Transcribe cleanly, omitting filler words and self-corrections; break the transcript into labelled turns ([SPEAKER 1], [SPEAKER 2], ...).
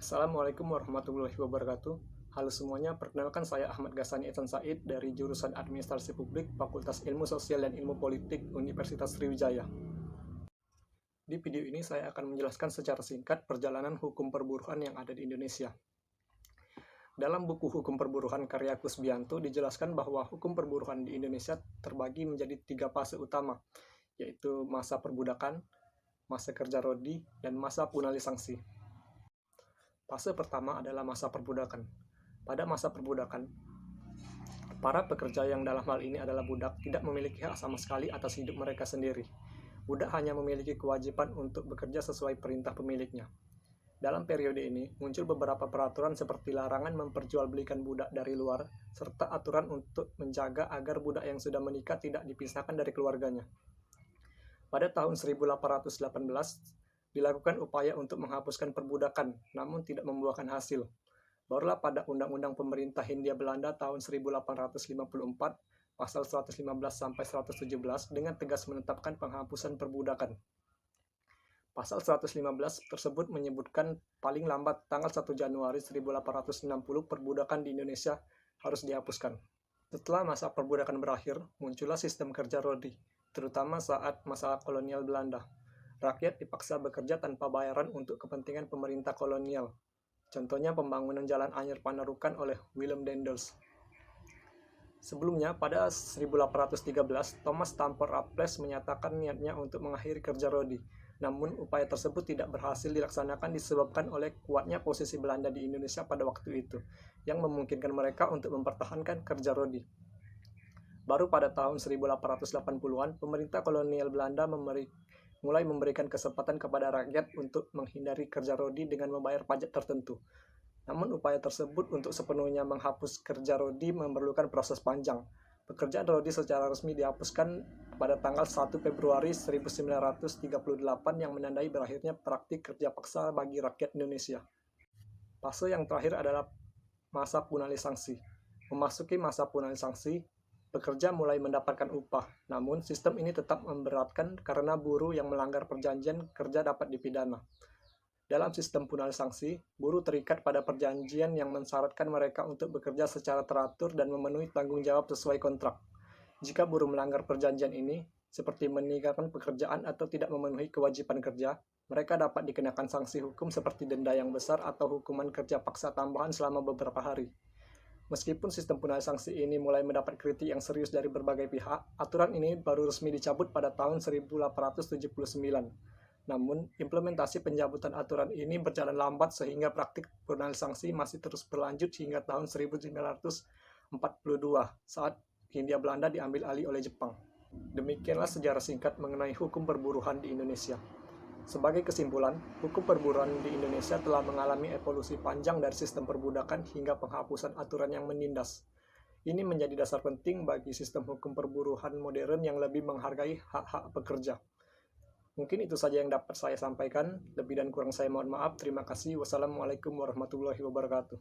[SPEAKER 1] Assalamualaikum warahmatullahi wabarakatuh. Halo semuanya, perkenalkan saya Ahmad Ghasani Ehsan Said dari jurusan Administrasi Publik, Fakultas Ilmu Sosial dan Ilmu Politik, Universitas Sriwijaya. Di video ini saya akan menjelaskan secara singkat perjalanan hukum perburuhan yang ada di Indonesia. Dalam buku Hukum Perburuhan karya Kusbianto dijelaskan bahwa hukum perburuhan di Indonesia terbagi menjadi 3 fase utama, yaitu masa perbudakan, masa kerja rodi, dan masa punali sanksi. Fase pertama adalah masa perbudakan. Pada masa perbudakan, para pekerja yang dalam hal ini adalah budak tidak memiliki hak sama sekali atas hidup mereka sendiri. Budak hanya memiliki kewajiban untuk bekerja sesuai perintah pemiliknya. Dalam periode ini, muncul beberapa peraturan seperti larangan memperjualbelikan budak dari luar, serta aturan untuk menjaga agar budak yang sudah menikah tidak dipisahkan dari keluarganya. Pada tahun 1818, dilakukan upaya untuk menghapuskan perbudakan, namun tidak membuahkan hasil. Barulah pada Undang-Undang Pemerintah Hindia Belanda tahun 1854, pasal 115-117 dengan tegas menetapkan penghapusan perbudakan. Pasal 115 tersebut menyebutkan paling lambat tanggal 1 Januari 1860 perbudakan di Indonesia harus dihapuskan. Setelah masa perbudakan berakhir, muncullah sistem kerja rodi, terutama saat masa kolonial Belanda. Rakyat dipaksa bekerja tanpa bayaran untuk kepentingan pemerintah kolonial. Contohnya pembangunan Jalan Anyer Panarukan oleh Willem Daendels. Sebelumnya, pada 1813, Thomas Stamford Raffles menyatakan niatnya untuk mengakhiri kerja rodi. Namun, upaya tersebut tidak berhasil dilaksanakan disebabkan oleh kuatnya posisi Belanda di Indonesia pada waktu itu, yang memungkinkan mereka untuk mempertahankan kerja rodi. Baru pada tahun 1880-an, pemerintah kolonial Belanda mulai memberikan kesempatan kepada rakyat untuk menghindari kerja rodi dengan membayar pajak tertentu. Namun upaya tersebut untuk sepenuhnya menghapus kerja rodi memerlukan proses panjang. Pekerjaan rodi secara resmi dihapuskan pada tanggal 1 Februari 1938 yang menandai berakhirnya praktik kerja paksa bagi rakyat Indonesia. Fase yang terakhir adalah masa punali sanksi. Memasuki masa punali sanksi, pekerja mulai mendapatkan upah, namun sistem ini tetap memberatkan karena buruh yang melanggar perjanjian kerja dapat dipidana. Dalam sistem punali sanksi, buruh terikat pada perjanjian yang mensyaratkan mereka untuk bekerja secara teratur dan memenuhi tanggung jawab sesuai kontrak. Jika buruh melanggar perjanjian ini, seperti meninggalkan pekerjaan atau tidak memenuhi kewajiban kerja, mereka dapat dikenakan sanksi hukum seperti denda yang besar atau hukuman kerja paksa tambahan selama beberapa hari. Meskipun sistem punali sanksi ini mulai mendapat kritik yang serius dari berbagai pihak, aturan ini baru resmi dicabut pada tahun 1879. Namun, implementasi pencabutan aturan ini berjalan lambat sehingga praktik punali sanksi masih terus berlanjut hingga tahun 1942 saat Hindia Belanda diambil alih oleh Jepang. Demikianlah sejarah singkat mengenai hukum perburuhan di Indonesia. Sebagai kesimpulan, hukum perburuhan di Indonesia telah mengalami evolusi panjang dari sistem perbudakan hingga penghapusan aturan yang menindas. Ini menjadi dasar penting bagi sistem hukum perburuhan modern yang lebih menghargai hak-hak pekerja. Mungkin itu saja yang dapat saya sampaikan. Lebih dan kurang saya mohon maaf. Terima kasih. Wassalamualaikum warahmatullahi wabarakatuh.